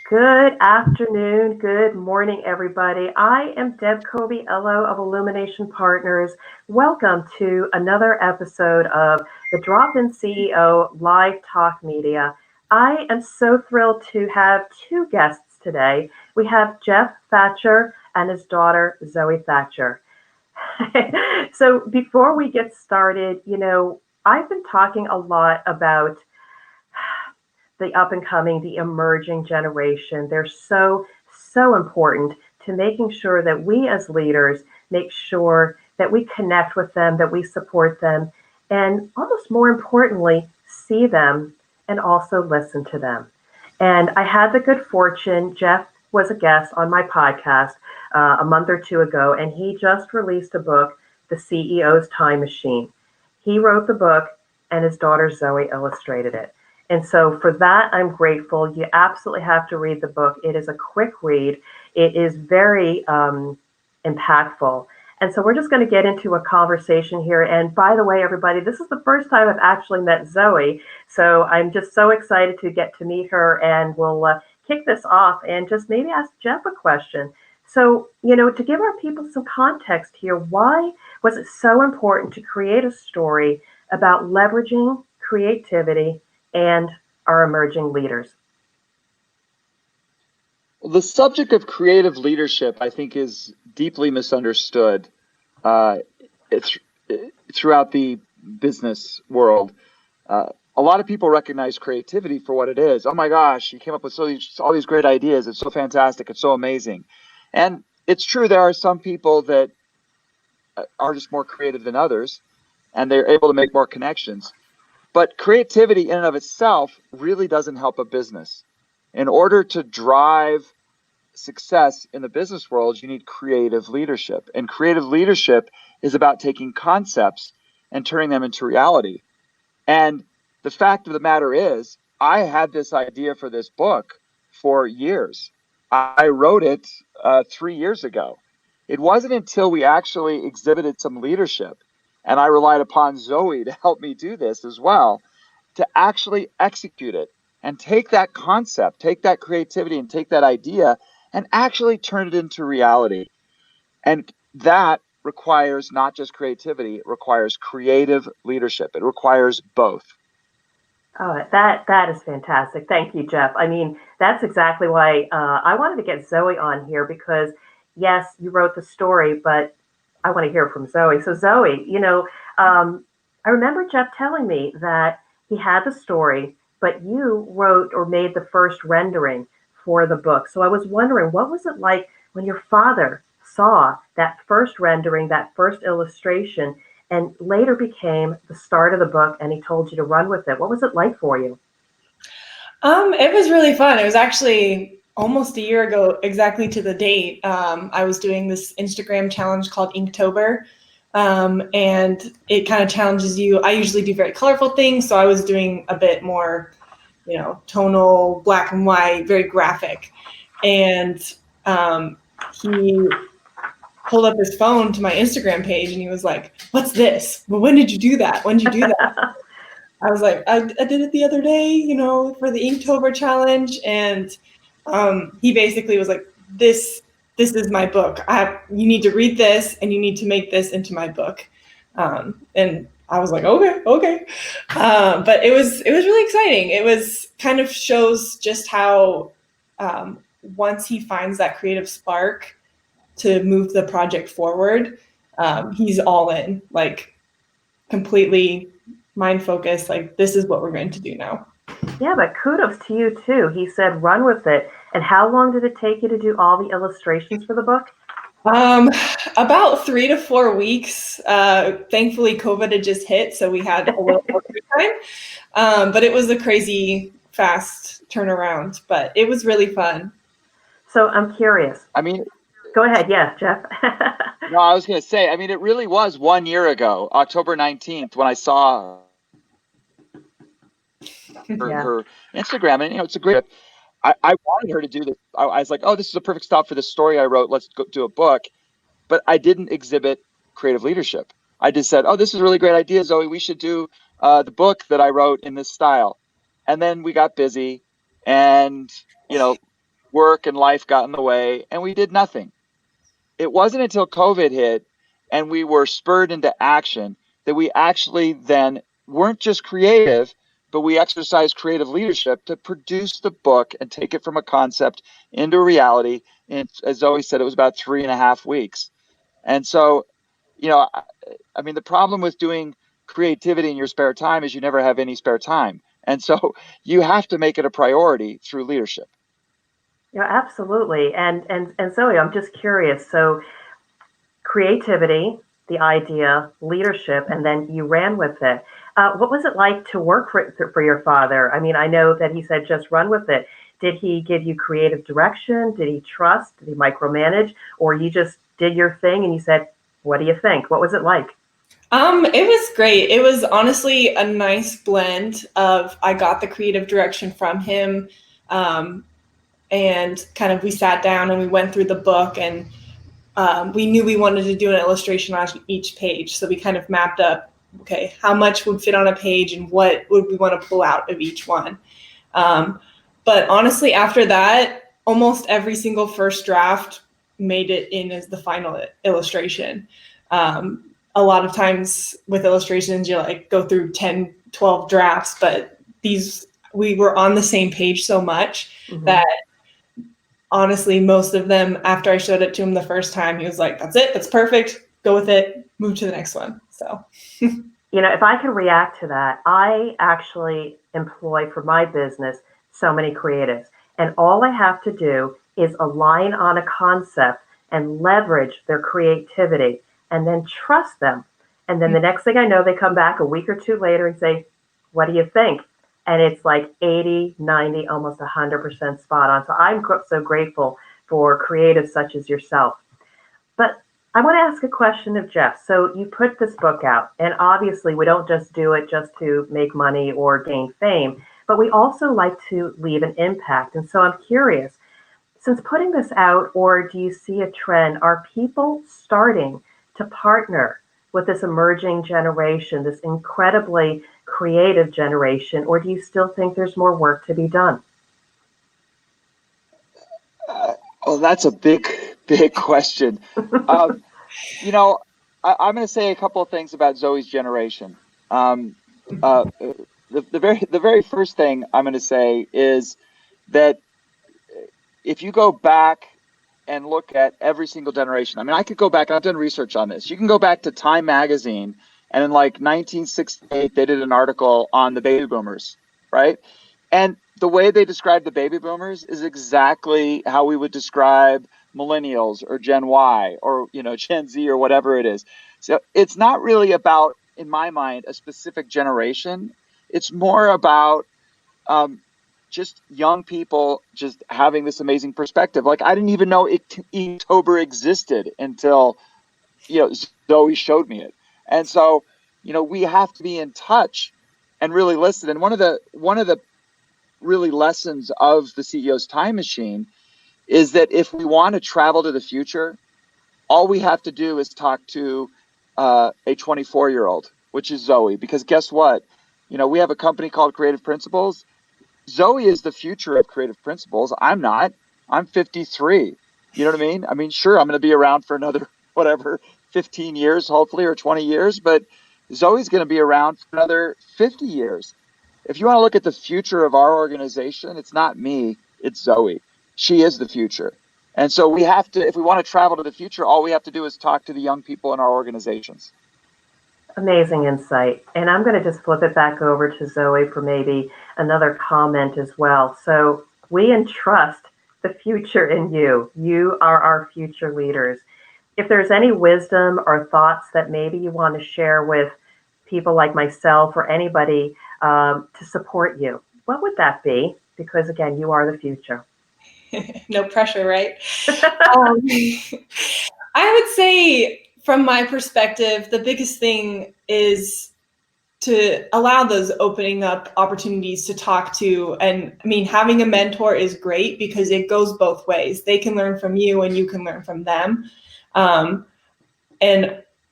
Good afternoon, good morning, everybody. I am Deb Coviello of Illumination Partners. Welcome to another episode of the Drop-In CEO Live Talk Media. I am so thrilled to have two guests today. We have Geoff Thatcher and his daughter, Zoe Thatcher. So before we get started, I've been talking a lot about the up and coming, the emerging generation. They're so important to making sure that we as leaders make sure that we connect with them, that we support them, and almost more importantly, see them and also listen to them. And I had the good fortune, Geoff was a guest on my podcast a month or two ago, and he just released a book, The CEO's Time Machine. He wrote the book, and his daughter Zoe illustrated it. And so for that, I'm grateful. You absolutely have to read the book. It is a quick read. It is very impactful. And so we're just going to get into a conversation here. And by the way, everybody, this is the first time I've actually met Zoe. So I'm just so excited to get to meet her. And we'll kick this off and just maybe ask Geoff a question. So, to give our people some context here, why was it so important to create a story about leveraging creativity and our emerging leaders? Well, the subject of creative leadership, I think, is deeply misunderstood throughout the business world. A lot of people recognize creativity for what it is. Oh my gosh, you came up with all these great ideas. It's so fantastic. It's so amazing. And it's true, there are some people that are just more creative than others, and they're able to make more connections. But creativity in and of itself really doesn't help a business. In order to drive success in the business world, you need creative leadership. And creative leadership is about taking concepts and turning them into reality. And the fact of the matter is, I had this idea for this book for years. I wrote it 3 years ago. It wasn't until we actually exhibited some leadership, and I relied upon Zoe to help me do this as well, to actually execute it and take that concept, take that creativity and take that idea and actually turn it into reality. And that requires not just creativity, it requires creative leadership. It requires both. Oh, that is fantastic. Thank you, Geoff. I mean, that's exactly why I wanted to get Zoe on here because, yes, you wrote the story, but I want to hear from Zoe. So, Zoe, I remember Geoff telling me that he had the story, but you wrote or made the first rendering for the book. So I was wondering, what was it like when your father saw that first rendering, that first illustration, and later became the start of the book, and he told you to run with it? What was it like for you? It was really fun. It was actually almost a year ago, exactly to the date. I was doing this Instagram challenge called Inktober, and it kind of challenges you. I usually do very colorful things, so I was doing a bit more, tonal, black and white, very graphic. And he pulled up his phone to my Instagram page, and he was like, "What's this? Well, when did you do that? When did you do that?" I was like, I did it the other day, for the Inktober challenge. And he basically was like, this is my book. You need to read this and you need to make this into my book. And I was like, okay. But it was really exciting. It was kind of shows just how once he finds that creative spark to move the project forward, he's all in, like completely mind focused, like this is what we're going to do now. Yeah, but kudos to you too. He said run with it. And how long did it take you to do all the illustrations for the book? About 3 to 4 weeks. Thankfully COVID had just hit, so we had a little more time. But it was a crazy fast turnaround, but it was really fun. So I'm curious. Go ahead. Yeah, Geoff. No, I was going to say, it really was 1 year ago, October 19th, when I saw her Instagram. And, it's a great, I wanted her to do this. I was like, oh, this is a perfect stop for the story I wrote. Let's go do a book. But I didn't exhibit creative leadership. I just said, oh, this is a really great idea, Zoe. We should do the book that I wrote in this style. And then we got busy and, work and life got in the way, and we did nothing. It wasn't until COVID hit and we were spurred into action that we actually then weren't just creative, but we exercised creative leadership to produce the book and take it from a concept into reality. And as Zoe said, it was about 3.5 weeks. And so, I mean, the problem with doing creativity in your spare time is you never have any spare time. And so you have to make it a priority through leadership. Yeah, absolutely. And Zoe, I'm just curious. So creativity, the idea, leadership, and then you ran with it. What was it like to work for your father? I mean, I know that he said just run with it. Did he give you creative direction? Did he trust? Did he micromanage? Or you just did your thing and you said, what do you think? What was it like? It was great. It was honestly a nice blend of I got the creative direction from him, and kind of we sat down and we went through the book, and we knew we wanted to do an illustration on each page. So we kind of mapped up, okay, how much would fit on a page and what would we want to pull out of each one. But honestly, after that, almost every single first draft made it in as the final illustration. A lot of times with illustrations, you like go through 10, 12 drafts, but we were on the same page so much that honestly, most of them, after I showed it to him the first time, he was like, that's it, that's perfect, go with it, move to the next one. So, if I can react to that, I actually employ for my business so many creatives. And all I have to do is align on a concept and leverage their creativity and then trust them. And then the next thing I know, they come back a week or two later and say, what do you think? And it's like 80, 90, almost 100% spot on. So I'm so grateful for creatives such as yourself. But I want to ask a question of Geoff. So you put this book out, and obviously we don't just do it just to make money or gain fame, but we also like to leave an impact. And so I'm curious, since putting this out, or do you see a trend, are people starting to partner with this emerging generation, this incredibly creative generation, or do you still think there's more work to be done? Oh, that's a big question. I'm going to say a couple of things about Zoe's generation. The very first thing I'm going to say is that if you go back and look at every single generation, I mean, I could go back, I've done research on this. You can go back to Time Magazine, and in like 1968, they did an article on the baby boomers, right? And the way they described the baby boomers is exactly how we would describe millennials or Gen Y or, Gen Z or whatever it is. So it's not really about, in my mind, a specific generation. It's more about just young people just having this amazing perspective. Like, I didn't even know Inktober existed until, Zoe showed me it. And so, we have to be in touch and really listen. And one of the really lessons of the CEO's Time Machine is that if we want to travel to the future, all we have to do is talk to a 24-year-old, which is Zoe. Because guess what? We have a company called Creative Principles. Zoe is the future of Creative Principles. I'm not. I'm 53. You know what I mean? I mean, sure, I'm going to be around for another, 15 years, hopefully, or 20 years. But Zoe's going to be around for another 50 years. If you want to look at the future of our organization, it's not me, it's Zoe. She is the future. And so we have to, if we want to travel to the future, all we have to do is talk to the young people in our organizations. Amazing insight. And I'm going to just flip it back over to Zoe for maybe another comment as well. So we entrust the future in you. You are our future leaders. If there's any wisdom or thoughts that maybe you want to share with people like myself or anybody to support you, what would that be? Because again, you are the future. No pressure, right? I would say, from my perspective, the biggest thing is to allow those opening up opportunities to talk to. And I mean, having a mentor is great because it goes both ways. They can learn from you and you can learn from them. And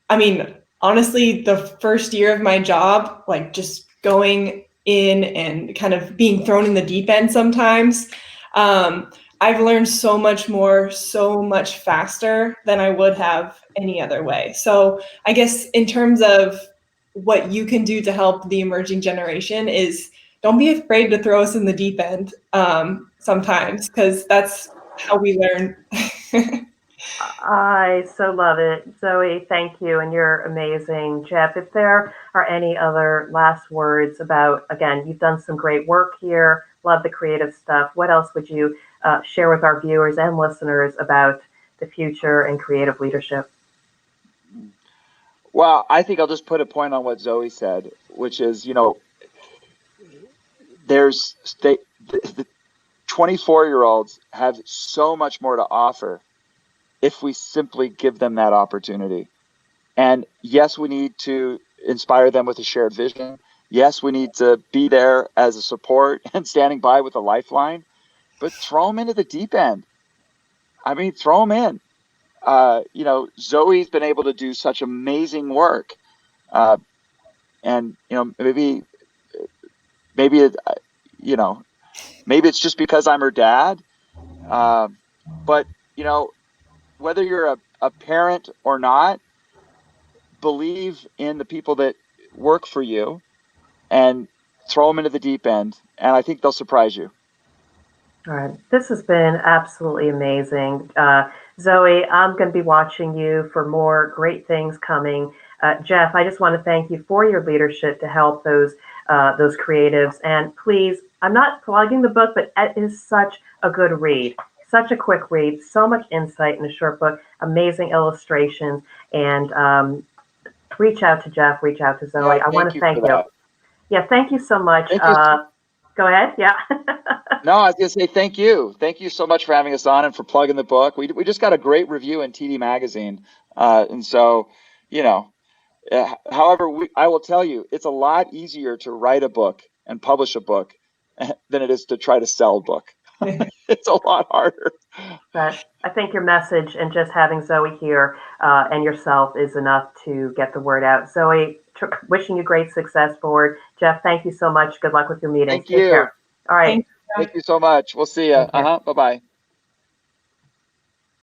I mean, honestly, the first year of my job, like just going in and kind of being thrown in the deep end sometimes, I've learned so much more, so much faster than I would have any other way. So I guess in terms of what you can do to help the emerging generation is don't be afraid to throw us in the deep end sometimes, because that's how we learn. I so love it. Zoe, thank you, and you're amazing. Geoff, if there are any other last words about, again, you've done some great work here, love the creative stuff. What else would you share with our viewers and listeners about the future and creative leadership? Well, I think I'll just put a point on what Zoe said, which is, there's the 24-year-olds have so much more to offer if we simply give them that opportunity. And yes, we need to inspire them with a shared vision. Yes, we need to be there as a support and standing by with a lifeline, but throw them into the deep end. I mean, throw them in. Zoe's been able to do such amazing work. And, maybe, maybe it's just because I'm her dad. But, whether you're a parent or not, believe in the people that work for you and throw them into the deep end. And I think they'll surprise you. All right. This has been absolutely amazing. Zoe, I'm going to be watching you for more great things coming. Geoff, I just want to thank you for your leadership to help those creatives. And please, I'm not plugging the book, but it is such a good read. Such a quick read, so much insight in a short book, amazing illustrations, and reach out to Geoff, reach out to Zoe. I want Thank to you for thank you. that. Yeah, thank you so much. Thank you. Go ahead. Yeah. No, I was going to say thank you. Thank you so much for having us on and for plugging the book. We just got a great review in TD Magazine. And so, however, I will tell you, it's a lot easier to write a book and publish a book than it is to try to sell a book. It's a lot harder. But I think your message and just having Zoe here and yourself is enough to get the word out. Zoe, wishing you great success forward. Geoff, thank you so much. Good luck with your meetings. Thank Take you. care. All right. Thank you. Thank you so much. We'll see you. Take care. Bye-bye.